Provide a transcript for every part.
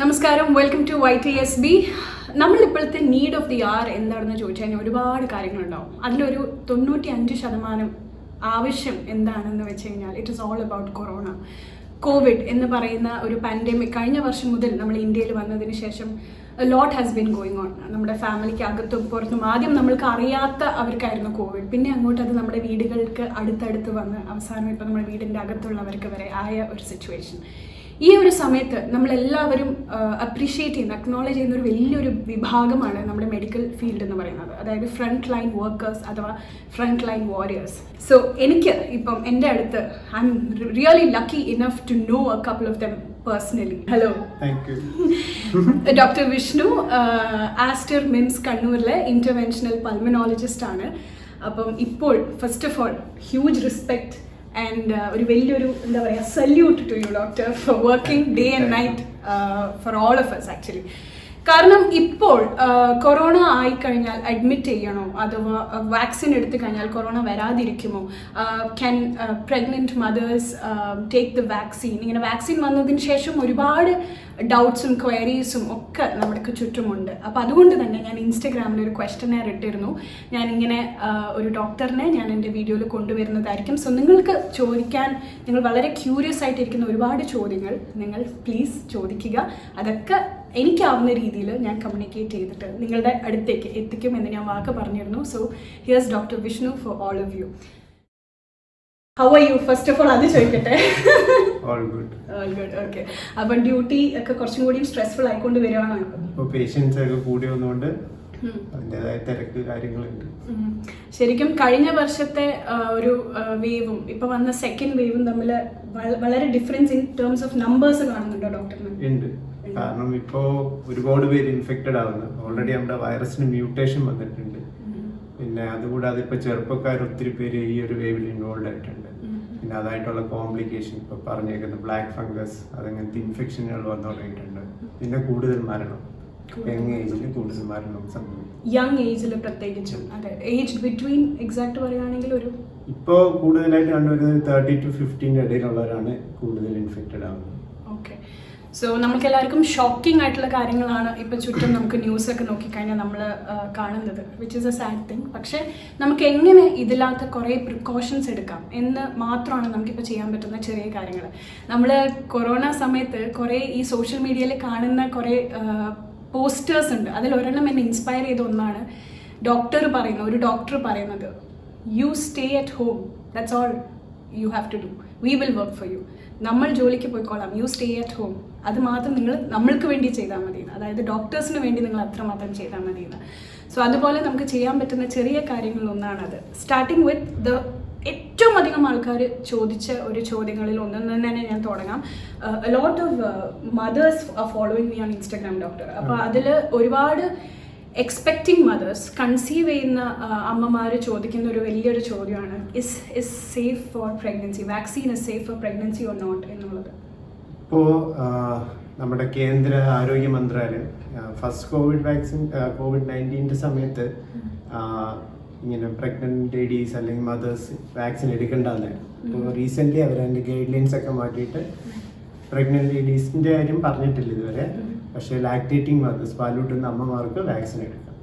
നമസ്കാരം, welcome to YTSB. നമ്മളിപ്പോഴത്തെ need of the hour എന്താണെന്ന് ചോദിച്ചു കഴിഞ്ഞാൽ ഒരുപാട് കാര്യങ്ങളുണ്ടാവും. അതിലൊരു 95% ആവശ്യം എന്താണെന്ന് വെച്ച് കഴിഞ്ഞാൽ it is all about corona. Covid എന്ന് പറയുന്ന ഒരു പാൻഡമിക് കഴിഞ്ഞ വർഷം മുതൽ നമ്മൾ ഇന്ത്യയിൽ വന്നതിന് ശേഷം ലോട്ട് ഹാസ് ബീൻ ഗോയിങ് ഓൺ. നമ്മുടെ ഫാമിലിക്ക് അകത്തും പുറത്തും ആദ്യം നമ്മൾക്ക് അറിയാത്ത അവർക്കായിരുന്നു കോവിഡ്, പിന്നെ അങ്ങോട്ട് അത് നമ്മുടെ വീടുകൾക്ക് അടുത്തടുത്ത് വന്ന് അവസാനം ഇപ്പോൾ നമ്മുടെ വീടിൻ്റെ അകത്തുള്ളവർക്ക് വരെ ആയ ഒരു സിറ്റുവേഷൻ. ഈ ഒരു സമയത്ത് നമ്മളെല്ലാവരും അപ്രീഷിയേറ്റ് ചെയ്യുന്ന അക്നോളജ് ചെയ്യുന്ന ഒരു വലിയൊരു വിഭാഗമാണ് നമ്മുടെ മെഡിക്കൽ ഫീൽഡ് എന്ന് പറയുന്നത്, അതായത് ഫ്രണ്ട് ലൈൻ വർക്കേഴ്സ് അഥവാ ഫ്രണ്ട് ലൈൻ വാരിയേഴ്സ്. സോ എനിക്ക് ഇപ്പം എൻ്റെ അടുത്ത് I am really lucky enough to know a couple of them personally. Hello, doctor Vishnu, Aster MIMS കണ്ണൂരിലെ ഇന്റർവെൻഷണൽ പൾമനോളജിസ്റ്റ് ആണ്. അപ്പം ഇപ്പോൾ first of all huge respect and ഒരു വലിയൊരു എന്താ പറയുക salute to you doctor for working day and night for all of us actually. കാരണം ഇപ്പോൾ കൊറോണ ആയിക്കഴിഞ്ഞാൽ അഡ്മിറ്റ് ചെയ്യണോ അഥവാ വാക്സിൻ എടുത്തു കഴിഞ്ഞാൽ കൊറോണ വരാതിരിക്കുമോ, can pregnant mothers take the vaccine, ഇങ്ങനെ വാക്സിൻ വന്നതിന് ശേഷം ഒരുപാട് ഡൗട്ട്സും ക്വയറീസും ഒക്കെ നമ്മുടെ ചുറ്റുമുണ്ട്. അപ്പോൾ അതുകൊണ്ട് തന്നെ ഞാൻ ഇൻസ്റ്റഗ്രാമിൽ ഒരു ക്വസ്റ്റനെയർ ഇട്ടിരുന്നു. ഞാനിങ്ങനെ ഒരു ഡോക്ടറിനെ ഞാൻ എൻ്റെ വീഡിയോയിൽ കൊണ്ടുവരുന്നതായിരിക്കും. സോ നിങ്ങൾക്ക് ചോദിക്കാൻ, നിങ്ങൾ വളരെ ക്യൂരിയസ് ആയിട്ടിരിക്കുന്ന ഒരുപാട് ചോദ്യങ്ങൾ നിങ്ങൾ പ്ലീസ് ചോദിക്കുക. അതൊക്കെ എനിക്കാവുന്ന രീതിയിൽ ഞാൻ കമ്മ്യൂണിക്കേറ്റ് ചെയ്തിട്ട് നിങ്ങളുടെ അടുത്തേക്ക് എത്തിക്കുമെന്ന് ഞാൻ വാക്ക് പറഞ്ഞിരുന്നു. So here's doctor Vishnu for all of you. How are you? First of all അത് ചോദിക്കട്ടെ. All good. Okay. അപ്പം ഡ്യൂട്ടി ഒക്കെ കുറച്ചും കൂടി സ്ട്രെസ്ഫുൾ ആയിക്കൊണ്ട് വരുവാണോ? ഇപ്പോൾ പേഷ്യൻസ് ഒക്കെ കൂടി വന്നുകൊണ്ട് അതിൻ്റെതായ തിരക്ക് കാര്യങ്ങളുണ്ട്. ശരിക്കും കഴിഞ്ഞ വർഷത്തെ ഒരു വേവും ഇപ്പൊ വന്ന സെക്കൻഡ് വേവും തമ്മിൽ വളരെ difference in terms of numbers കാണുന്നുണ്ടോ ഡോക്ടറിന്? ഉണ്ട്. കാരണം ഇപ്പോൾ ഒരുപാട് പേര് ഇൻഫെക്റ്റഡ് ആവുന്നു. ഓൾറെഡി നമ്മുടെ വൈറസിന് മ്യൂട്ടേഷൻ വന്നിട്ടുണ്ട്. പിന്നെ അതുകൂടാതെ ഇപ്പോൾ ചെറുപ്പക്കാർ ഒത്തിരി പേര് ഈ ഒരു വേവിൽ ഇൻവോൾവ് ആയിട്ടുണ്ട്. പിന്നെ അതായിട്ടുള്ള കോംപ്ലിക്കേഷൻ ഇപ്പോൾ പറഞ്ഞേക്കുന്ന ബ്ലാക്ക് ഫംഗസ്, അതങ്ങനത്തെ ഇൻഫെക്ഷനുകൾ വന്നു തുടങ്ങിയിട്ടുണ്ട്. പിന്നെ കൂടുതൽ മരണം, യങ് ഏജിൽ കൂടുതൽ മരണം സംഭവിക്കും. യങ് ഏജിൽ പ്രത്യേകിച്ചും, അതെ, ഏജ് ബിറ്റ്വീൻ എക്സാക്ട് പറയുകയാണെങ്കിൽ ഒരു ഇപ്പോൾ കൂടുതലായിട്ട് കണ്ടുവരുന്നത് 30 to 50 ഇടയിലുള്ളവരാണ് കൂടുതൽ ഇൻഫെക്റ്റഡ് ആവുന്നത്. ഓക്കെ. സോ നമുക്ക് എല്ലാവർക്കും ഷോക്കിംഗ് ആയിട്ടുള്ള കാര്യങ്ങളാണ് ഇപ്പം ചുറ്റും നമുക്ക് ന്യൂസൊക്കെ നോക്കിക്കഴിഞ്ഞാൽ നമ്മൾ കാണുന്നത്, which is A sad thing. പക്ഷേ നമുക്ക് എങ്ങനെ ഇതിനകത്ത് കുറേ പ്രിക്കോഷൻസ് എടുക്കാം എന്ന് മാത്രമാണ് നമുക്കിപ്പോൾ ചെയ്യാൻ പറ്റുന്ന ചെറിയ കാര്യങ്ങൾ. നമ്മൾ കൊറോണ സമയത്ത് കുറേ ഈ സോഷ്യൽ മീഡിയയിൽ കാണുന്ന കുറേ പോസ്റ്റേഴ്സ് ഉണ്ട്. അതിലൊരെണ്ണം എന്നെ ഇൻസ്പയർ ചെയ്ത ഒന്നാണ് ഒരു ഡോക്ടർ പറയുന്നത്, you stay at home, that's all you have to do, we will work for you. നമ്മൾ ജോലിക്ക് പോയിക്കോളാം, യു സ്റ്റേ അറ്റ് ഹോം, അത് മാത്രം നിങ്ങൾ നമ്മൾക്ക് വേണ്ടി ചെയ്താൽ മതി, അതായത് ഡോക്ടേഴ്സിന് വേണ്ടി നിങ്ങൾ അത്രമാത്രം ചെയ്താൽ മതി. സോ അതുപോലെ നമുക്ക് ചെയ്യാൻ പറ്റുന്ന ചെറിയ കാര്യങ്ങളിലൊന്നാണത്. സ്റ്റാർട്ടിങ് വിത്ത് ദ ഏറ്റവും അധികം ആൾക്കാർ ചോദിച്ച ഒരു ചോദ്യങ്ങളിൽ ഒന്നും തന്നെ ഞാൻ തുടങ്ങാം. Lot of mothers are following me on Instagram doctor. അപ്പോൾ അതിൽ ഒരുപാട് എക്സ്പെക്റ്റിംഗ് മദേഴ്സ്, കൺസീവ് ചെയ്യുന്ന അമ്മമാർ ചോദിക്കുന്ന ഒരു വലിയൊരു ചോദ്യമാണ്, is safe for pregnancy, vaccine is safe for pregnancy or not എന്നുള്ളത്. ഇപ്പോൾ നമ്മുടെ കേന്ദ്ര ആരോഗ്യ മന്ത്രാലയം ഫസ്റ്റ് COVID-19 സമയത്ത് ഇങ്ങനെ പ്രഗ്നന്റ് ലേഡീസ് അല്ലെങ്കിൽ മദേഴ്സ് വാക്സിൻ എടുക്കേണ്ടതെന്നായിരുന്നു. ഇപ്പോൾ റീസെൻ്റ്ലി അവർ അതിൻ്റെ ഗൈഡ് ലൈൻസ് ഒക്കെ മാറ്റിയിട്ട് പ്രഗ്നന്റ് ലേഡീസിൻ്റെ കാര്യം പറഞ്ഞിട്ടില്ല ഇതുവരെ. പക്ഷേ ലാക്ടേറ്റിംഗ് മദേഴ്സ്, പാലൂട്ടുന്ന അമ്മമാർക്ക് വാക്സിൻ എടുക്കാം.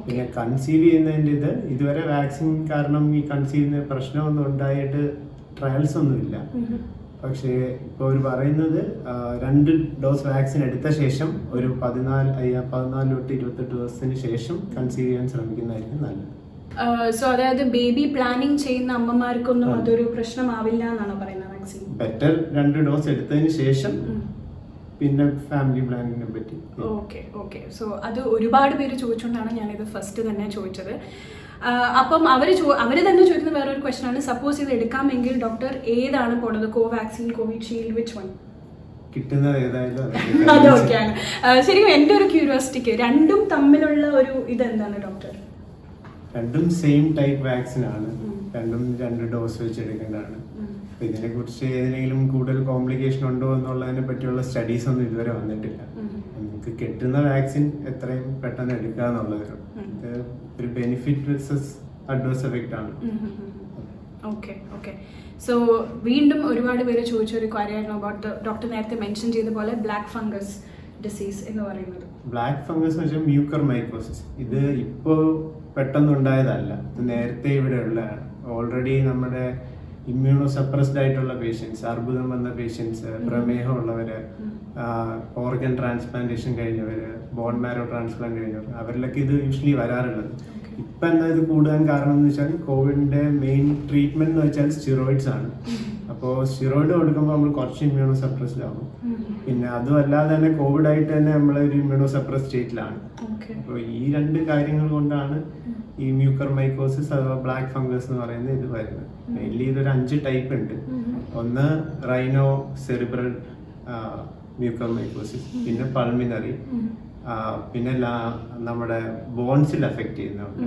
പിന്നെ കൺസീവ് ചെയ്യുന്നതിൻ്റെ ഇതുവരെ വാക്സിൻ കാരണം ഈ കൺസീവ് ചെയ്യുന്ന പ്രശ്നമൊന്നും ഉണ്ടായിട്ട് ട്രയൽസ് ഒന്നുമില്ല. പക്ഷേ ഇപ്പോൾ അവർ പറയുന്നത് 2 ഡോസ് വാക്സിൻ എടുത്ത ശേഷം ഒരു 14 തൊട്ട് 28 ദിവസത്തിന് ശേഷം കൺസീവ് ചെയ്യാൻ ശ്രമിക്കുന്നതായിരിക്കും നല്ലത്. സോ അതായത് ബേബി പ്ലാനിങ് ചെയ്യുന്ന അമ്മമാർക്കൊന്നും അതൊരു പ്രശ്നമാവില്ല എന്നാണ് പറയുന്നത്. വാക്സിൻ ബെറ്റർ 2 ഡോസ് എടുത്തതിന് ശേഷം പിന്നെ ഫാമിലി പ്ലാനിങ്ങിനെ പറ്റി. ഓക്കെ. സോ അത് ഒരുപാട് പേര് ചോദിച്ചുകൊണ്ടാണ് ഞാനിത് ഫസ്റ്റ് തന്നെ ചോദിച്ചത്. അപ്പം അവർ തന്നെ ചോദിക്കുന്ന വേറൊരു ക്വസ്റ്റൻ ആണ്, സപ്പോസ് ഇത് എടുക്കാമെങ്കിൽ ഡോക്ടർ ഏതാണ് പോണത്, കോവാക്സിൻ, കോവിഷീൽഡ്, വിച്ച് വൺ? കിട്ടുന്നത് ഏതായാലും അതൊക്കെയാണ് ശരിക്കും എൻ്റെ ഒരു ക്യൂരിയോസിറ്റിക്ക്. രണ്ടും തമ്മിലുള്ള ഒരു ഇതെന്താണ് ഡോക്ടർ? രണ്ടും സെയിം ടൈപ്പ് വാക്സിൻ ആണ്, രണ്ടും 2 ഡോസ് വെച്ച് എടുക്കേണ്ടതാണ്. ഇതിനെ കുറിച്ച് ഏതെങ്കിലും കൂടുതൽ കോംപ്ലിക്കേഷൻ ഉണ്ടോ എന്നുള്ളതിനെ പറ്റിയുള്ള സ്റ്റഡീസ് ഒന്നും ഇതുവരെ വന്നിട്ടില്ല. നമുക്ക് കിട്ടുന്ന വാക്സിൻ എത്രയും പെട്ടെന്ന് എടുക്കുക എന്നുള്ളത് ഒരു ബെനിഫിറ്റ് വേഴ്സസ് അഡ്വേഴ്സ് എഫക്റ്റ് ആണ്. ഓക്കെ. സോ വീണ്ടും ഒരുപാട് പേര് ചോദിച്ചൊരു കാര്യമായിരുന്നു അബൌട്ട് ഡോക്ടർ നേരത്തെ മെൻഷൻ ചെയ്ത പോലെ ബ്ലാക്ക് ഫംഗസ്. ഡിസീസ് എന്ന് പറയുന്നത്? ബ്ലാക്ക് ഫംഗസ് എന്ന് വെച്ചാൽ മ്യൂക്കർ മൈക്കോസിസ്. ഇത് ഇപ്പോൾ പെട്ടെന്നുണ്ടായതല്ല, ഇത് നേരത്തെ ഇവിടെ ഉള്ളതാണ്. ഓൾറെഡി നമ്മുടെ ഇമ്മ്യൂണോ സപ്രസ്ഡ് ആയിട്ടുള്ള പേഷ്യൻസ്, അർബുദം വന്ന പേഷ്യൻസ്, പ്രമേഹം ഉള്ളവര്, ഓർഗൻ ട്രാൻസ്പ്ലാന്റേഷൻ കഴിഞ്ഞവര്, ബോൺ മാരോ ട്രാൻസ്പ്ലാന്റ് കഴിഞ്ഞവർ, അവരിലൊക്കെ ഇത് യൂഷ്വലി വരാറുള്ളത്. ഇപ്പൊ എന്താ ഇത് കൂടാൻ കാരണം എന്ന് വെച്ചാൽ കോവിഡിന്റെ മെയിൻ ട്രീറ്റ്മെന്റ് എന്ന് വെച്ചാൽ സ്റ്റിറോയിഡ്സ് ആണ്. അപ്പോൾ സ്റ്റിറോയിഡ് കൊടുക്കുമ്പോൾ നമ്മൾ കുറച്ച് ഇമ്മ്യൂണോ സപ്രസ്ഡ് ആവും. പിന്നെ അതും അല്ലാതെ തന്നെ കോവിഡ് ആയിട്ട് തന്നെ നമ്മളൊരു ഇമ്മ്യൂണോ സപ്രസ് സ്റ്റേറ്റിലാണ്. അപ്പോൾ ഈ രണ്ട് കാര്യങ്ങൾ കൊണ്ടാണ് ഈ മ്യൂക്കർ മൈക്കോസിസ് അഥവാ ബ്ലാക്ക് ഫംഗസ് എന്ന് പറയുന്നത് ഇത് വരുന്നത്. മെയിൻലി ഇതൊരു 5 ടൈപ്പ് ഉണ്ട്. ഒന്ന് റൈനോ സെറിബ്രൽ മ്യൂക്കർ മൈക്കോസിസ്, പിന്നെ പൾമിനറി, പിന്നെ നമ്മുടെ ബോൺസിൽ അഫക്റ്റ് ചെയ്യുന്നുണ്ട്,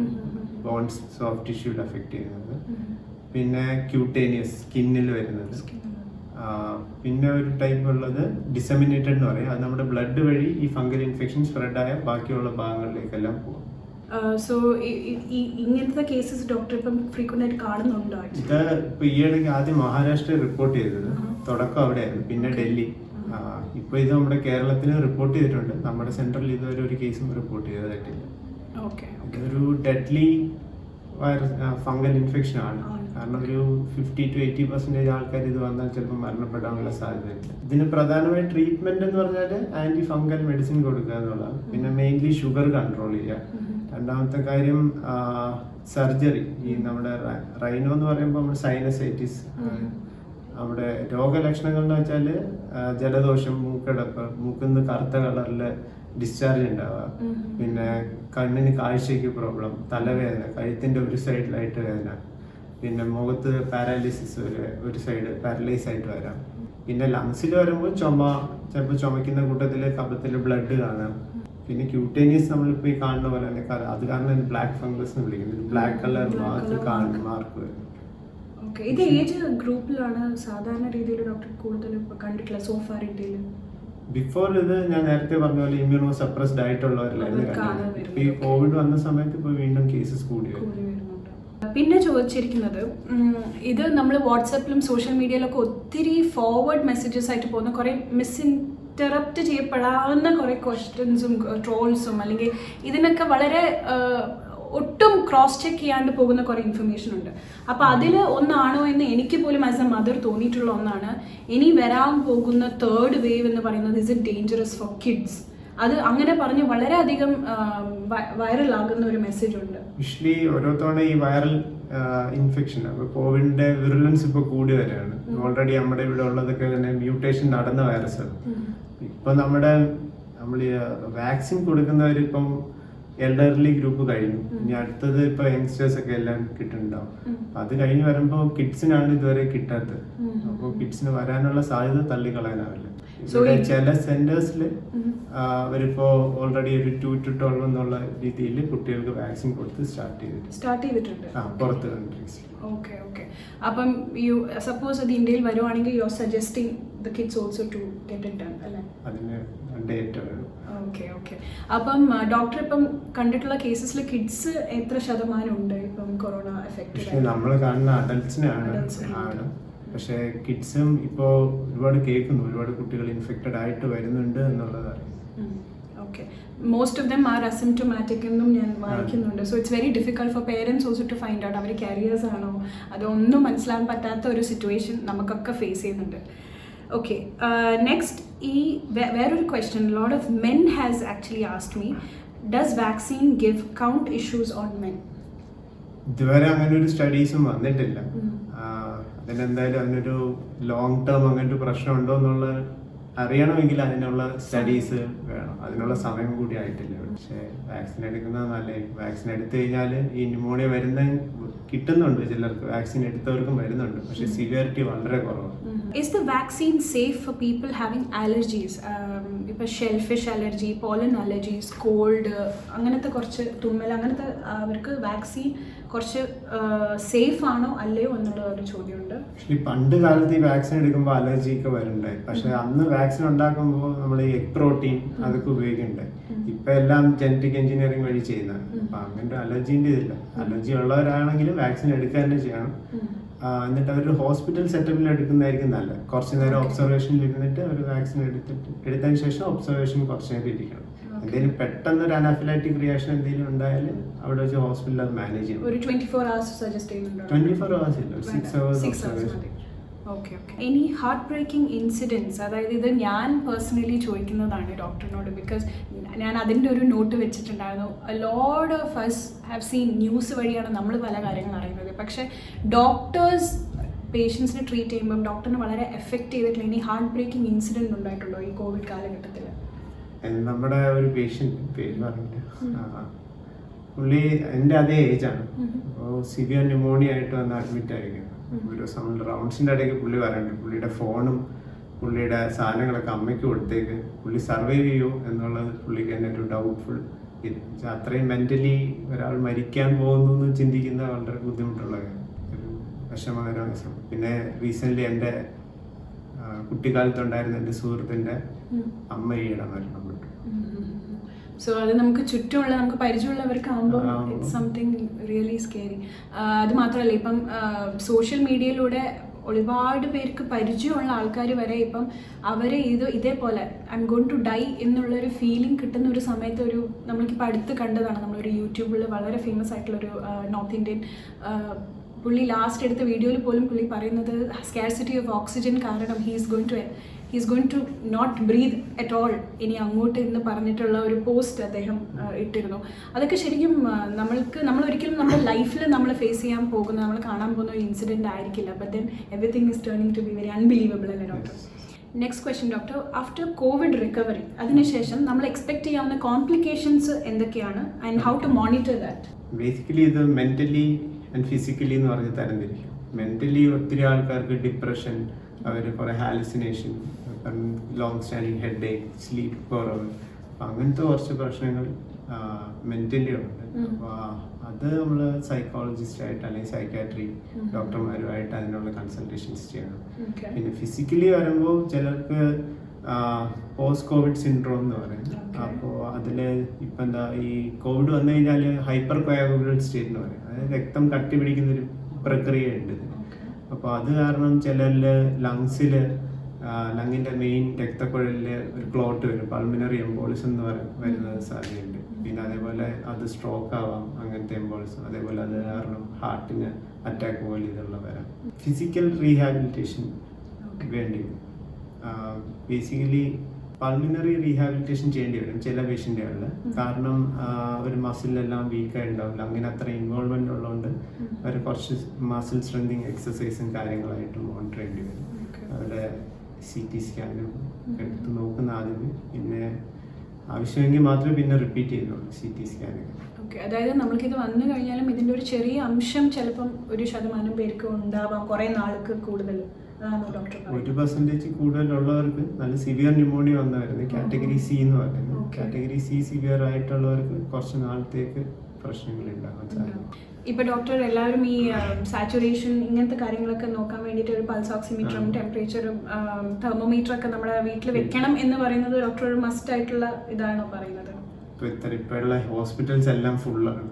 ബോൺസ് സോഫ്റ്റ് ടിഷ്യൂവിൽ അഫക്റ്റ് ചെയ്യുന്നത്, പിന്നെ ക്യൂട്ടേനിയസ് സ്കിന്നിൽ വരുന്നത്, പിന്നെ ഒരു ടൈപ്പ് ഉള്ളത് ഡിസമിനേറ്റഡ് എന്ന് പറയും. അത് നമ്മുടെ ബ്ലഡ് വഴി ഈ ഫംഗൽ ഇൻഫെക്ഷൻ സ്പ്രെഡ് ആയ ബാക്കിയുള്ള ഭാഗങ്ങളിലേക്കെല്ലാം പോകും. സോ ഇങ്ങനത്തെ കേസസ് ഡോക്ടർ ഇപ്പം ഫ്രീക്വന്റ് ആയിട്ട് കാണുന്നുണ്ടോ? ഇത് ഇപ്പൊ ഈയിടയ്ക്ക് ആദ്യം മഹാരാഷ്ട്ര റിപ്പോർട്ട് ചെയ്തത്, തുടക്കം അവിടെയായിരുന്നു, പിന്നെ ഡൽഹി. ഇപ്പൊ ഇത് നമ്മുടെ കേരളത്തിൽ റിപ്പോർട്ട് ചെയ്തിട്ടുണ്ട്. നമ്മുടെ സെൻട്രൽ ഇതുവരെ ഒരു കേസും റിപ്പോർട്ട് ചെയ്തതായിട്ടില്ല. ഇതൊരു ഡെഡ്ലി ഫംഗൽ ഇൻഫെക്ഷൻ ആണ്. കാരണം ഒരു 50 to 80% ആൾക്കാർ ഇത് വന്നാൽ ചിലപ്പോൾ മരണപ്പെടാനുള്ള സാധ്യതയുണ്ട്. ഇതിന് പ്രധാനമായി ട്രീറ്റ്മെന്റ് എന്ന് പറഞ്ഞാൽ ആന്റി ഫംഗൽ മെഡിസിൻ കൊടുക്കുക എന്നുള്ളതാണ്. പിന്നെ മെയിൻലി ഷുഗർ കൺട്രോൾ ചെയ്യുക. രണ്ടാമത്തെ കാര്യം സർജറി. ഈ നമ്മുടെ റൈനോ എന്ന് പറയുമ്പോൾ നമ്മുടെ സൈനസൈറ്റിസ്, അവിടെ രോഗലക്ഷണങ്ങൾ എന്ന് വെച്ചാൽ ജലദോഷം, മൂക്കടപ്പ്, മൂക്കിന്ന് കറുത്ത കളറിൽ ഡിസ്ചാർജ് ഉണ്ടാവുക, പിന്നെ കണ്ണിന് കാഴ്ചയ്ക്ക് പ്രോബ്ലം, തലവേദന, കഴുത്തിന്റെ ഒരു സൈഡിലായിട്ട് വേദന, പിന്നെ മുഖത്ത് പാരാലിസിസ്, ഒരു സൈഡ് പാരലൈസ് ആയിട്ട് വരാം. പിന്നെ ലങ്സിൽ വരുമ്പോൾ ചുമ, ചിലപ്പോൾ ചുമക്കുന്ന കൂട്ടത്തിൽ കഫത്തിൽ ബ്ലഡ് കാണാം. പിന്നെ ക്യൂട്ടേനിയസ് നമ്മളിപ്പോൾ ഈ കാണുന്ന പോലെ തന്നെ അത് കാരണം ബ്ലാക്ക് ഫംഗസ് എന്ന് വിളിക്കുന്നത്. ബ്ലാക്ക് കളർ മാർക്ക് വരും. ഇത് ഏത് ഗ്രൂപ്പിലാണ് സാധാരണ രീതിയിൽ ഡോക്ടർ കൂടുതൽ കണ്ടിട്ടുള്ള സോഫാർ ഇന്ത്യയിൽ? ബിഫോർ ഇത് ഞാൻ നേരത്തെ പറഞ്ഞ പോലെ ഇമ്മ്യൂണോ സപ്രസ്ഡ് ആയിട്ടുള്ളവരിലായിരുന്നു. ഈ കോവിഡ് വന്ന സമയത്ത് ഇപ്പോൾ വീണ്ടും കേസസ് കൂടി വരുന്നുണ്ട്. പിന്നെ ചോദിച്ചിരിക്കുന്നത്, ഇത് നമ്മൾ വാട്സാപ്പിലും സോഷ്യൽ മീഡിയയിലൊക്കെ ഒത്തിരി ഫോർവേഡ് മെസ്സേജസ് ആയിട്ട് പോകുന്ന കുറേ മിസ്ഇൻറ്ററപ്റ്റ് ചെയ്യപ്പെടാവുന്ന കുറേ ക്വസ്റ്റ്യൻസും ട്രോൾസും അല്ലെങ്കിൽ ഇതിനൊക്കെ വളരെ ഒട്ടും ക്രോസ് ചെക്ക് ചെയ്യാണ്ട് പോകുന്ന കുറേ ഇൻഫർമേഷൻ ഉണ്ട്. അപ്പോൾ അതിൽ ഒന്നാണോ എന്ന് എനിക്ക് പോലും ആസ് എ മദർ തോന്നിയിട്ടുള്ള ഒന്നാണ്, ഇനി വരാൻ പോകുന്ന 3rd വേവ് എന്ന് പറയുന്നത് is it dangerous for kids. അത് അങ്ങനെ പറഞ്ഞ് വളരെയധികം വൈറൽ ആകുന്ന ഒരു മെസ്സേജ് ഉണ്ട്. യൂഷ്വലി ഓരോ തവണ ഈ വൈറൽ ഇൻഫെക്ഷൻ, കോവിഡിന്റെ വിറുലൻസ് ഇപ്പോൾ കൂടി വരികയാണ്. ഓൾറെഡി നമ്മുടെ ഇവിടെ ഉള്ളതൊക്കെ തന്നെ മ്യൂട്ടേഷൻ നടന്ന വൈറസാണ്. ഇപ്പൊ നമ്മൾ വാക്സിൻ കൊടുക്കുന്നവരിപ്പം എൽഡർലി ഗ്രൂപ്പ് കഴിഞ്ഞു. ഇനി അടുത്തത് ഇപ്പൊ യങ്സ്റ്റേഴ്സ് ഒക്കെ എല്ലാം കിട്ടുന്നുണ്ടാവും. അത് കഴിഞ്ഞ് വരുമ്പോൾ കിഡ്സിനാണ് ഇതുവരെ കിട്ടാത്തത്. അപ്പോൾ കിഡ്സിന് വരാനുള്ള സാധ്യത തള്ളിക്കളയാനാവില്ല. ചില സെന്റേഴ്സിൽ അവരിപ്പോ ഓൾറെഡി ഒരു 2 to 12 എന്നുള്ള രീതിയിൽ കുട്ടികൾക്ക് വാക്സിൻ കൊടുത്ത് സ്റ്റാർട്ട് ചെയ്തിട്ടുണ്ട് പുറത്ത് കൺട്രീസ്. ഓക്കെ. അപ്പം യു സപ്പോസ് അത് ഇന്ത്യയിൽ വരുവാണെങ്കിൽ you are suggesting the kids also to get it done അല്ലേ? അതിന് ഡേറ്റ് വരും. ഓക്കെ. അപ്പം ഡോക്ടർ ഇപ്പം കണ്ടിട്ടുള്ള കേസസിൽ കിഡ്സ് എത്ര ശതമാനം ഉണ്ട് ഇപ്പം കൊറോണ എഫക്റ്റ്? നമ്മൾ കാണുന്ന അഡൽട്സിനാണ്. പക്ഷേ കിഡ്സും ഇപ്പോൾ ഒരുപാട് കേൾക്കുന്നു, ഒരുപാട് കുട്ടികൾ ഇൻഫെക്റ്റഡ് ആയിട്ട് വരുന്നുണ്ട് എന്നുള്ളതാണ്. Okay. Most of them are asymptomatic എന്നും ഞാൻ വായിക്കുന്നുണ്ട്. So it's very difficult for parents also to find out അവർ കാരിയേഴ്സ് ആണോ, അതൊന്നും മനസ്സിലാക്കാൻ പറ്റാത്ത ഒരു സിറ്റുവേഷൻ നമുക്കൊക്കെ ഫേസ് ചെയ്യുന്നുണ്ട്. ഓക്കെ, നെക്സ്റ്റ് ഈ വേറൊരു question lot of men has actually asked me, does vaccine give count issues on men? ഇതുവരെ അങ്ങനെ ഒരു സ്റ്റഡീസും വന്നിട്ടില്ല. അതിനെന്തായാലും അതിനൊരു ലോങ് ടേം അങ്ങനെ ഒരു പ്രശ്നം ഉണ്ടോ എന്നുള്ള അറിയണമെങ്കിൽ അതിനുള്ള സ്റ്റഡീസ് വേണം. അതിനുള്ള സമയം കൂടി ആയിട്ടില്ല. പക്ഷേ വാക്സിൻ എടുക്കുന്നത് നല്ലതായിരിക്കും. വാക്സിൻ എടുത്തു കഴിഞ്ഞാൽ ഈ ന്യൂമോണിയ വരുന്ന കിട്ടുന്നുണ്ട്, ചിലർക്ക് വാക്സിൻ എടുത്തവർക്കും വരുന്നുണ്ട്, പക്ഷെ സിവിയറിറ്റി വളരെ കുറവാണ്. Is the vaccine safe for people having allergies? ഇപ്പോൾ shellfish allergy, pollen allergies, cold, അങ്ങനത്തെ കുറച്ച് തുമ്മൽ, അങ്ങനത്തെ അവർക്ക് വാക്സിൻ കുറച്ച് സേഫ് ആണോ അല്ലയോ എന്നുള്ള ഒരു ചോദ്യമുണ്ട്. പണ്ട് കാലത്ത് ഈ വാക്സിൻ എടുക്കുമ്പോൾ അലർജി ഒക്കെ വരുന്നുണ്ടായി. പക്ഷെ അന്ന് വാക്സിൻ ഉണ്ടാക്കുമ്പോൾ നമ്മൾ ഈ എഗ് പ്രോട്ടീൻ അതൊക്കെ ഉപയോഗിക്കുന്നുണ്ടായി. ഇപ്പൊ എല്ലാം ജനറ്റിക് എഞ്ചിനീയറിംഗ് വഴി ചെയ്യുന്നതാണ്. അപ്പൊ അങ്ങനത്തെ അലർജീൻ്റെ ഇതില്ല. അലർജി ഉള്ളവരാണെങ്കിലും വാക്സിൻ എടുക്കുക തന്നെ ചെയ്യണം. എന്നിട്ട് അവർ ഹോസ്പിറ്റൽ സെറ്റപ്പിൽ എടുക്കുന്നതായിരിക്കും നല്ലത്. കുറച്ച് നേരം ഒബ്സർവേഷനിൽ ഇരുന്നിട്ട് അവർ വാക്സിൻ എടുത്തതിന് ശേഷം ഒബ്സർവേഷൻ കുറച്ച് നേരം ഇരിക്കണം. എന്തെങ്കിലും പെട്ടെന്ന് ഒരു അനാഫിലാറ്റിക് റിയാക്ഷൻ എന്തെങ്കിലും ഉണ്ടായാൽ അവിടെ വെച്ച് ഹോസ്പിറ്റലിൽ അത് മാനേജ് ചെയ്യും. ഒരു 24 hours സജസ്റ്റ് ചെയ്യുന്നുണ്ടോ? 24 hours ഇല്ല, 6 hours ഒബ്സർവേഷൻ. Okay okay. ഇനി ഹാർട്ട് ബ്രേക്കിംഗ് ഇൻസിഡൻസ്, അതായത് ഇത് ഞാൻ പേഴ്സണലി ചോദിക്കുന്നതാണ് ഡോക്ടറിനോട്, ബിക്കോസ് ഞാൻ അതിൻ്റെ ഒരു നോട്ട് വെച്ചിട്ടുണ്ടായിരുന്നു. A lot of us have seen, news വഴിയാണ് നമ്മൾ പല കാര്യങ്ങൾ അറിയുന്നത്. പക്ഷേ ഡോക്ടേഴ്സ് പേഷ്യൻസിനെ ട്രീറ്റ് ചെയ്യുമ്പം ഡോക്ടറിനെ വളരെ എഫക്റ്റ് ചെയ്തിട്ടില്ല. ഇനി ഹാർട്ട് ബ്രേക്കിംഗ് ഇൻസിഡൻറ്റ് ഉണ്ടായിട്ടുണ്ടോ ഈ കോവിഡ് കാലഘട്ടത്തിൽ? നമ്മുടെ ഒരു പേഷ്യൻ്റ് പേര് പറഞ്ഞിട്ട്, പുള്ളി എൻ്റെ അതേ ഏജാണ്. അപ്പോൾ സിവിയർ ന്യൂമോണിയ ആയിട്ട് വന്ന് അഡ്മിറ്റ് ആയിരിക്കും. ഒരു ദിവസം റൗണ്ട്സിൻ്റെ ഇടയ്ക്ക് പുള്ളി പറയുന്നുണ്ട്, പുള്ളിയുടെ ഫോണും പുള്ളിയുടെ സാധനങ്ങളൊക്കെ അമ്മയ്ക്ക് കൊടുത്തേക്ക്, പുള്ളി സർവൈവ് ചെയ്യൂ എന്നുള്ളത് പുള്ളിക്ക് തന്നെ ഒരു ഡൗട്ട്ഫുൾ. അത്രയും മെൻ്റലി ഒരാൾ മരിക്കാൻ പോകുന്നു എന്ന് ചിന്തിക്കുന്ന വളരെ ബുദ്ധിമുട്ടുള്ള ഒരു വിഷമകരമായ സമയം. പിന്നെ റീസെൻ്റ്ലി എൻ്റെ കുട്ടിക്കാലത്തുണ്ടായിരുന്ന എൻ്റെ സുഹൃത്തിൻ്റെ അമ്മ ഈയിടെ മരണപ്പെട്ടു. സോ അത് നമുക്ക് ചുറ്റുമുള്ള, നമുക്ക് പരിചയമുള്ളവർക്കാകുമ്പോൾ ഇറ്റ്സ് സംതിങ് റിയലി സ്കേറി. അത് മാത്രമല്ല, ഇപ്പം സോഷ്യൽ മീഡിയയിലൂടെ ഒരുപാട് പേർക്ക് പരിചയമുള്ള ആൾക്കാർ വരെ ഇപ്പം അവരെ ഇതേപോലെ I am going to die എന്നുള്ളൊരു ഫീലിംഗ് കിട്ടുന്ന ഒരു സമയത്ത്, ഒരു നമ്മൾക്കിപ്പോൾ അടുത്ത് കണ്ടതാണ്, നമ്മളൊരു യൂട്യൂബിൽ വളരെ ഫേമസ് ആയിട്ടുള്ളൊരു നോർത്ത് ഇന്ത്യൻ പുള്ളി ലാസ്റ്റ് എടുത്ത വീഡിയോയിൽ പോലും പുള്ളി പറയുന്നത് സ്കാർസിറ്റി ഓഫ് ഓക്സിജൻ കാരണം he's going to not breathe at all ഇനി അങ്ങോട്ട് എന്ന് പറഞ്ഞിട്ടുള്ള ഒരു പോസ്റ്റ് അദ്ദേഹം ഇട്ടിരുന്നു. അതൊക്കെ ശരിക്കും നമ്മളൊരിക്കലും നമ്മുടെ ലൈഫിൽ നമ്മൾ ഫേസ് ചെയ്യാൻ പോകുന്ന, നമ്മൾ കാണാൻ പോകുന്ന ഒരു ഇൻസിഡൻറ്റ് ആയിരിക്കില്ല. But then everything is turning to be very unbelievable അല്ലേ doctor? Next question doctor, after COVID recovery, അതിനുശേഷം നമ്മൾ എക്സ്പെക്ട് ചെയ്യാവുന്ന കോംപ്ലിക്കേഷൻസ് എന്തൊക്കെയാണ് and how to monitor that? Basically ഇത് മെൻ്റലി ആൻഡ് ഫിസിക്കലി എന്ന് പറഞ്ഞ് തരംതിരിക്കും. മെൻ്റലി ഒത്തിരി ആൾക്കാർക്ക് ഡിപ്രഷൻ, അവർ കുറേ hallucination, long standing headache, sleep കുറവ്, അപ്പം അങ്ങനത്തെ കുറച്ച് പ്രശ്നങ്ങൾ മെൻ്റലി ഉണ്ട്. അപ്പോൾ അത് നമ്മൾ സൈക്കോളജിസ്റ്റായിട്ട് അല്ലെങ്കിൽ സൈക്കാട്രി ഡോക്ടർമാരുമായിട്ട് അതിനുള്ള കൺസൾട്ടേഷൻസ് ചെയ്യണം. പിന്നെ ഫിസിക്കലി വരുമ്പോൾ ചിലർക്ക് പോസ്റ്റ് കോവിഡ് സിൻഡ്രോം എന്ന് പറയും. അപ്പോൾ അതിൽ ഇപ്പം എന്താ, ഈ കോവിഡ് വന്നു കഴിഞ്ഞാൽ ഹൈപ്പർ കൊയാഗുലൽ സ്റ്റേറ്റ് എന്ന് പറയും. അതായത് രക്തം കട്ടി പിടിക്കുന്നൊരു പ്രക്രിയയുണ്ട്. അപ്പോൾ അത് കാരണം ചിലരിൽ ലങ്ങിൻ്റെ മെയിൻ രക്തക്കുഴലിൽ ഒരു ക്ലോട്ട് വരും, പൾമിനറി എംബോളിസം എന്ന് വരുന്നത് സാധ്യതയുണ്ട്. പിന്നെ അതേപോലെ അത് സ്ട്രോക്ക് ആവാം, അങ്ങനത്തെ എംബോളിസം. അതേപോലെ അത് കാരണം ഹാർട്ടിന് അറ്റാക്ക് പോലെ ഇതുള്ള വരാം. ഫിസിക്കൽ റീഹാബിലിറ്റേഷൻ വേണ്ടി വരും. ബേസിക്കലി പൾമിനറി റീഹാബിലിറ്റേഷൻ ചെയ്യേണ്ടി വരും ചില പേഷ്യൻറ്റുകളിൽ. കാരണം ഒരു മസിലെല്ലാം വീക്കായി ഉണ്ടാവില്ല, അങ്ങനെ അത്ര ഇൻവോൾവ്മെൻ്റ് ഉള്ളതുകൊണ്ട് അവർ കുറച്ച് മസിൽ സ്ട്രെങ്തിങ് എക്സസൈസും കാര്യങ്ങളായിട്ട് മോണിറ്റർ ചെയ്യേണ്ടി വരും. അവരുടെ CT സ്കാനും എടുത്ത് നോക്കുന്ന ആദ്യമേ, പിന്നെ ആവശ്യമെങ്കിൽ മാത്രമേ പിന്നെ റിപ്പീറ്റ് ചെയ്യുന്നുള്ളൂ CT സ്കാനൊക്കെ. ഓക്കെ, അതായത് നമ്മൾക്കിത് വന്നു കഴിഞ്ഞാലും ഇതിൻ്റെ ഒരു ചെറിയ അംശം ചിലപ്പം 1% പേർക്ക് ഉണ്ടാവാം, കുറേ നാൾക്ക് കൂടുതൽ. 1% കൂടുതലുള്ളവർക്ക് നല്ല സിവിയർ ന്യൂമോണിയ വന്നവരുന്നത് കാറ്റഗറി C എന്ന് പറയുന്നത്. കാറ്റഗറി C സിവിയർ ആയിട്ടുള്ളവർക്ക് കുറച്ച് നാളത്തേക്ക് പ്രശ്നങ്ങൾ ഉണ്ടാകാൻ സാധിക്കും. ഇപ്പോൾ ഡോക്ടർ എല്ലാവരും ഈ സാച്ചുറേഷൻ ഇങ്ങനത്തെ കാര്യങ്ങളൊക്കെ നോക്കാൻ വേണ്ടിയിട്ട് ഒരു പൾസ് ഓക്സിമീറ്ററും ടെമ്പറേച്ചറും തെർമോമീറ്ററൊക്കെ നമ്മുടെ വീട്ടിൽ വെക്കണം എന്ന് പറയുന്നത് ഡോക്ടർ ഒരു മസ്റ്റ് ആയിട്ടുള്ള ഇതാണോ പറയുന്നത്? ഇപ്പോഴുള്ള ഹോസ്പിറ്റൽസ് എല്ലാം ഫുള്ളാണ്,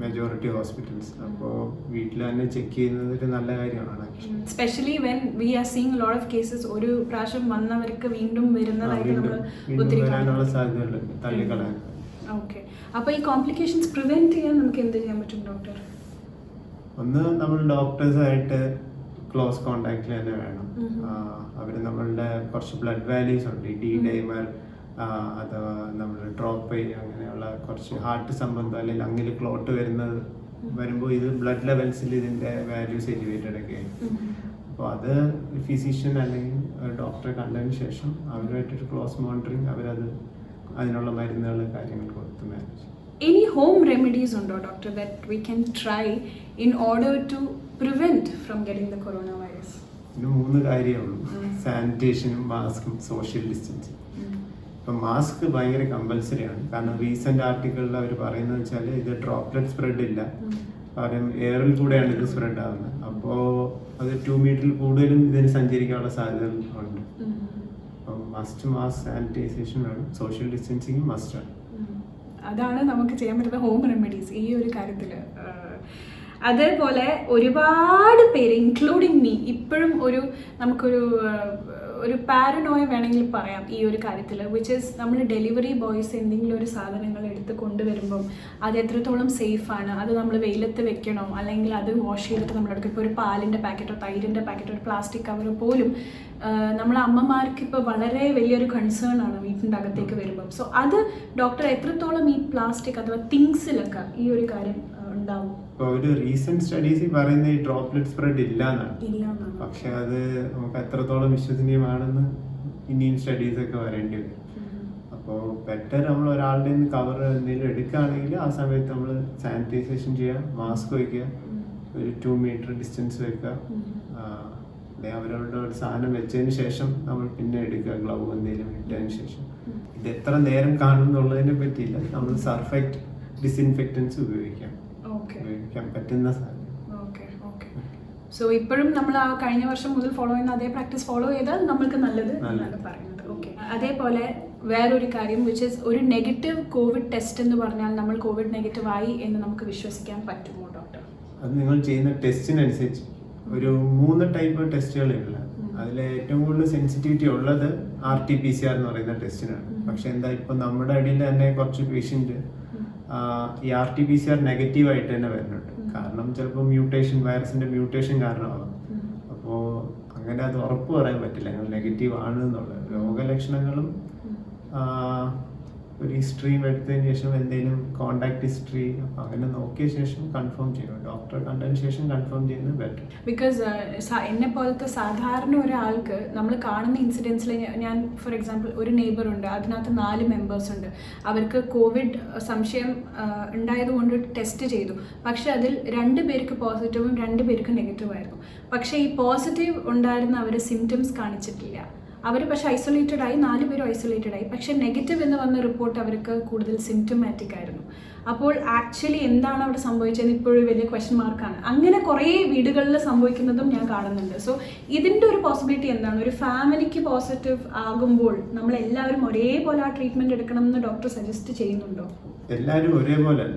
മെജോറിറ്റി ഹോസ്പിറ്റൽസ്. അപ്പോൾ വീട്ടിൽ തന്നെ ചെക്ക് ചെയ്യുന്നത് ഒരു നല്ല കാര്യമാണ്. Specially when we are seeing lot of cases, ഒരു പ്രാവശ്യം വന്നവർക്ക് വീണ്ടും വരുന്നതായിട്ട് നമ്മൾ ഒത്തിരി വരാനുള്ള സാധ്യതകളുണ്ട്, തള്ളിക്കളയാൻ. ഓക്കെ, അപ്പോൾ ഈ കോംപ്ലിക്കേഷൻസ് പ്രിവെന്റ് ചെയ്യാൻ നമുക്ക് എന്ത് ചെയ്യാൻ പറ്റും ഡോക്ടർ? ഒന്ന്, നമ്മൾ ഡോക്ടേഴ്സായിട്ട് ക്ലോസ് കോണ്ടാക്റ്റിൽ തന്നെ വേണം. അവർ നമ്മളുടെ കുറച്ച് ബ്ലഡ് വാല്യൂസ് ഉണ്ട്, D ഡൈമർ, അഥവാ നമ്മൾ ഡ്രോപ്പ് അങ്ങനെയുള്ള കുറച്ച് ഹാർട്ട് സംബന്ധം അല്ലെങ്കിൽ അങ്ങനെ ക്ലോട്ട് വരുമ്പോൾ ഇത് ബ്ലഡ് ലെവൽസിൽ ഇതിൻ്റെ വാല്യൂസ് എലിവേറ്റഡ് ഒക്കെ ആയിരിക്കും. അപ്പോൾ അത് ഫിസിഷ്യൻ അല്ലെങ്കിൽ ഡോക്ടറെ കണ്ടതിന് ശേഷം അവരുമായിട്ടൊരു ക്ലോസ് മോണിറ്ററിങ്, അതിനുള്ള മരുന്നുകൾ കാര്യങ്ങൾ കൊടുത്ത് manage. Any home remedies undo doctor that we can try in order to prevent from getting the coronavirus? ഇതിന് 3 കാര്യമേ ഉള്ളൂ: സാനിറ്റേഷനും മാസ്കും സോഷ്യൽ ഡിസ്റ്റൻസിങ്. ഇപ്പം മാസ്ക് ഭയങ്കര കമ്പൽസറി ആണ്. കാരണം റീസെന്റ് ആർട്ടിക്കിളിൽ അവർ പറയുന്നത് വെച്ചാൽ ഇത് ഡ്രോപ്ലെറ്റ് സ്പ്രെഡ് ഇല്ല, കാരണം എയറിൽ കൂടെയാണ് ഇത് സ്പ്രെഡ് ആവുന്നത്. അപ്പോൾ അത് 2 മീറ്ററിൽ കൂടുതലും ഇതിന് സഞ്ചരിക്കാനുള്ള സാധ്യത ഉണ്ട്. അപ്പം മസ്റ്റ് മാസ്ക്, സാനിറ്റൈസേഷൻ വേണം, സോഷ്യൽ ഡിസ്റ്റൻസിങ് മസ്റ്റ് ആണ്. അതാണ് നമുക്ക് ചെയ്യാൻ പറ്റുന്ന ഹോം റെമഡീസ് ഈ ഒരു കാര്യത്തിൽ. അതേപോലെ ഒരുപാട് പേര് ഇൻക്ലൂഡിങ് മീ ഇപ്പോഴും നമുക്കൊരു ഒരു പാരനോയ വേണമെങ്കിൽ പറയാം ഈ ഒരു കാര്യത്തിൽ, വിച്ച് ഈസ് നമ്മൾ ഡെലിവറി ബോയ്സ് എന്തെങ്കിലും ഒരു സാധനങ്ങൾ എടുത്ത് കൊണ്ടുവരുമ്പം അത് എത്രത്തോളം സേഫാണ്, അത് നമ്മൾ വെയിലത്ത് വെക്കണോ അല്ലെങ്കിൽ അത് വാഷ് ചെയ്തിട്ട് നമ്മളെടുക്കും. ഇപ്പോൾ ഒരു പാലിൻ്റെ പാക്കറ്റോ തൈരിൻ്റെ പാക്കറ്റോ ഒരു പ്ലാസ്റ്റിക് കവർ പോലും നമ്മളെ അമ്മമാർക്ക് ഇപ്പോൾ വളരെ വലിയൊരു കൺസേൺ ആണ് വീട്ടിൻ്റെ അകത്തേക്ക് വരുമ്പം. സോ അത് ഡോക്ടർ എത്രത്തോളം ഈ പ്ലാസ്റ്റിക് അഥവാ തിങ്സിലൊക്കെ ഈ ഒരു കാര്യം ഉണ്ടാവും? ഒരു റീസെന്റ് സ്റ്റഡീസിൽ പറയുന്ന ഈ ഡ്രോപ്ലെറ്റ് സ്പ്രെഡ് ഇല്ല എന്നാണ്. പക്ഷെ അത് നമുക്ക് എത്രത്തോളം വിശ്വസനീയമാണെന്ന് ഇനിയും സ്റ്റഡീസ് ഒക്കെ വരേണ്ടി വരും. അപ്പോൾ ബെറ്റർ നമ്മൾ ഒരാളുടെ നിന്ന് കവർ എന്തെങ്കിലും എടുക്കുകയാണെങ്കിൽ ആ സമയത്ത് നമ്മൾ സാനിറ്റൈസേഷൻ ചെയ്യുക, മാസ്ക് വയ്ക്കുക, ഒരു 2 മീറ്റർ ഡിസ്റ്റൻസ് വെക്കുക, അവരവരുടെ ഒരു സാധനം വെച്ചതിന് ശേഷം നമ്മൾ പിന്നെ എടുക്കുക, ഗ്ലൗ എന്തെങ്കിലും ഇട്ടതിന് ശേഷം. ഇത് എത്ര നേരം കാണുന്നുള്ളതിനെ പറ്റിയില്ല, നമ്മൾ സർഫെക്റ്റ് ഡിസിൻഫെക്റ്റൻസ് ഉപയോഗിക്കാം പറ്റുന്ന സാധനം. സോ ഇപ്പോഴും നമ്മൾ ആ കഴിഞ്ഞ വർഷം മുതൽ ഫോളോ ചെയ്യുന്ന അതേ പ്രാക്ടീസ് ഫോളോ ചെയ്താൽ നമ്മൾക്ക് നല്ലത് എന്നാണ് പറയുന്നത്. ഓക്കെ, അതേപോലെ വേറൊരു കാര്യം വിച്ച് ഇസ് ഒരു നെഗറ്റീവ് കോവിഡ് ടെസ്റ്റ് എന്ന് പറഞ്ഞാൽ നമ്മൾ കോവിഡ് നെഗറ്റീവ് ആയി എന്ന് നമുക്ക് വിശ്വസിക്കാൻ പറ്റുമോ ഡോക്ടർ? അത് നിങ്ങൾ ചെയ്യുന്ന ടെസ്റ്റിനനുസരിച്ച് ഒരു 3 ടൈപ്പ് ടെസ്റ്റുകളുള്ള, അതിൽ ഏറ്റവും കൂടുതൽ സെൻസിറ്റിവിറ്റി ഉള്ളത് RT-PCR എന്ന് പറയുന്ന ടെസ്റ്റിനാണ്. പക്ഷെ എന്താ ഇപ്പൊ നമ്മുടെ ഇടയിൽ തന്നെ കുറച്ച് പേഷ്യന്റ് ഈ RT-PCR നെഗറ്റീവായിട്ട് തന്നെ വരുന്നുണ്ട്. കാരണം ചിലപ്പോൾ മ്യൂട്ടേഷൻ, വൈറസിന്റെ മ്യൂട്ടേഷൻ കാരണമാകും. അപ്പോൾ അങ്ങനെ അത് ഉറപ്പ് പറയാൻ പറ്റില്ല നെഗറ്റീവ് ആണ് എന്നുള്ളത്. രോഗലക്ഷണങ്ങളും ഒരു ഹിസ്റ്ററിയും എടുത്തതിന് ശേഷം എന്തെങ്കിലും കോണ്ടാക്ട് ഹിസ്റ്ററി അങ്ങനെ നോക്കിയ ശേഷം കൺഫേം ചെയ്യണം. ഡോക്ടറെ കണ്ടതിന് ശേഷം കൺഫേം ചെയ്യുന്നത് ബെറ്റർ. ബിക്കോസ് എന്നെ പോലത്തെ സാധാരണ ഒരാൾക്ക് നമ്മൾ കാണുന്ന ഇൻസിഡൻസിൽ ഞാൻ ഫോർ എക്സാമ്പിൾ ഒരു നെയ്ബർ ഉണ്ട്, അതിനകത്ത് 4 മെമ്പേഴ്സ് ഉണ്ട്. അവർക്ക് കോവിഡ് സംശയം ഉണ്ടായതുകൊണ്ട് ടെസ്റ്റ് ചെയ്തു. പക്ഷെ അതിൽ 2 പേർക്ക് പോസിറ്റീവും 2 പേർക്ക് നെഗറ്റീവ് ആയിരുന്നു. പക്ഷേ ഈ പോസിറ്റീവ് ഉണ്ടായിരുന്ന അവർ സിംറ്റംസ് കാണിച്ചിട്ടില്ല. അവർ പക്ഷേ ഐസൊലേറ്റഡ് ആയി, 4 പേരും ഐസൊലേറ്റഡ് ആയി. പക്ഷേ നെഗറ്റീവ് എന്ന് വന്ന റിപ്പോർട്ട് അവർക്ക് കൂടുതൽ സിംറ്റമാറ്റിക് ആയിരുന്നു. അപ്പോൾ ആക്ച്വലി എന്താണ് അവിടെ സംഭവിച്ചതെന്ന് ഇപ്പോഴും വലിയ ക്വസ്റ്റ്യൻ മാർക്കാണ്. അങ്ങനെ കുറേ വീടുകളിൽ സംഭവിക്കുന്നതും ഞാൻ കാണുന്നുണ്ട്. സോ ഇതിൻ്റെ ഒരു പോസിബിലിറ്റി എന്താണ്? ഒരു ഫാമിലിക്ക് പോസിറ്റീവ് ആകുമ്പോൾ നമ്മളെല്ലാവരും ഒരേപോലെ ആ ട്രീറ്റ്മെൻറ്റ് എടുക്കണം എന്ന് ഡോക്ടർ സജസ്റ്റ് ചെയ്യുന്നുണ്ടോ? എല്ലാവരും ഒരേപോലെ,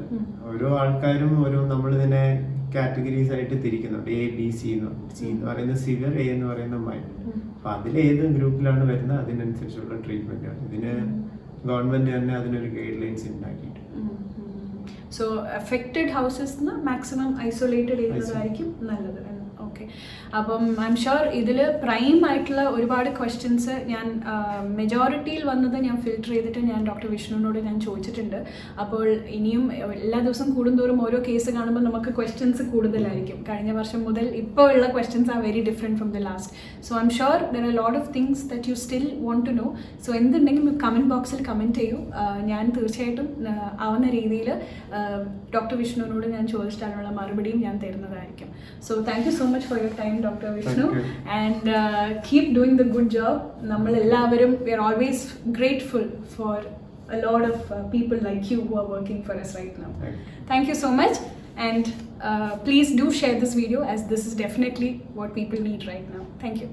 ഓരോ ആൾക്കാരും ഓരോ നമ്മളിതിനെ കാറ്റഗറീസ് ആയിട്ട് തിരിക്കുന്നുണ്ട്. A, B, C എന്ന് പറയുന്നത് സിവിയർ, A എന്ന് പറയുന്നത് മൈൽഡ്. അപ്പൊ അതിലേത് ഗ്രൂപ്പിലാണ് വരുന്നത് അതിനനുസരിച്ചുള്ള ട്രീറ്റ്മെന്റ് ആണ്. ഇതിന് ഗവൺമെന്റ് തന്നെ അതിനൊരു ഗൈഡ് ലൈൻസ് ഉണ്ടാക്കിയിട്ടുണ്ട്. So affected houses maximum isolated ചെയ്യുന്നതായിരിക്കും നല്ലത്. ഓക്കെ, അപ്പം ഐ എം ഷുവർ ഇതിൽ പ്രൈം ആയിട്ടുള്ള ഒരുപാട് ക്വസ്റ്റ്യൻസ് ഞാൻ മെജോറിറ്റിയിൽ വന്നത് ഞാൻ ഫിൽട്ടർ ചെയ്തിട്ട് ഞാൻ ഡോക്ടർ വിഷ്ണുവിനോട് ഞാൻ ചോദിച്ചിട്ടുണ്ട്. അപ്പോൾ ഇനിയും എല്ലാ ദിവസം കൂടുന്തോറും ഓരോ കേസ് കാണുമ്പോൾ നമുക്ക് ക്വസ്റ്റ്യൻസ് കൂടുതലായിരിക്കും. കഴിഞ്ഞ വർഷം മുതൽ ഇപ്പോൾ ഉള്ള questions are very different from the last. So I am sure there are lot of things that you still want to know. So എന്തുണ്ടെങ്കിലും കമൻറ്റ് ബോക്സിൽ കമൻറ്റ് ചെയ്യൂ. ഞാൻ തീർച്ചയായിട്ടും ആവുന്ന രീതിയിൽ ഡോക്ടർ വിഷ്ണുവിനോട് ഞാൻ ചോദിച്ചിട്ടാനുള്ള മറുപടിയും ഞാൻ തരുന്നതായിരിക്കും. So thank you so much for your time, Dr. Vishnu, and keep doing the good job. Nammal ellavarum, we are always grateful for a lot of people like you who are working for us right now. Thank you so much, and please do share this video as this is definitely what people need right now. Thank you.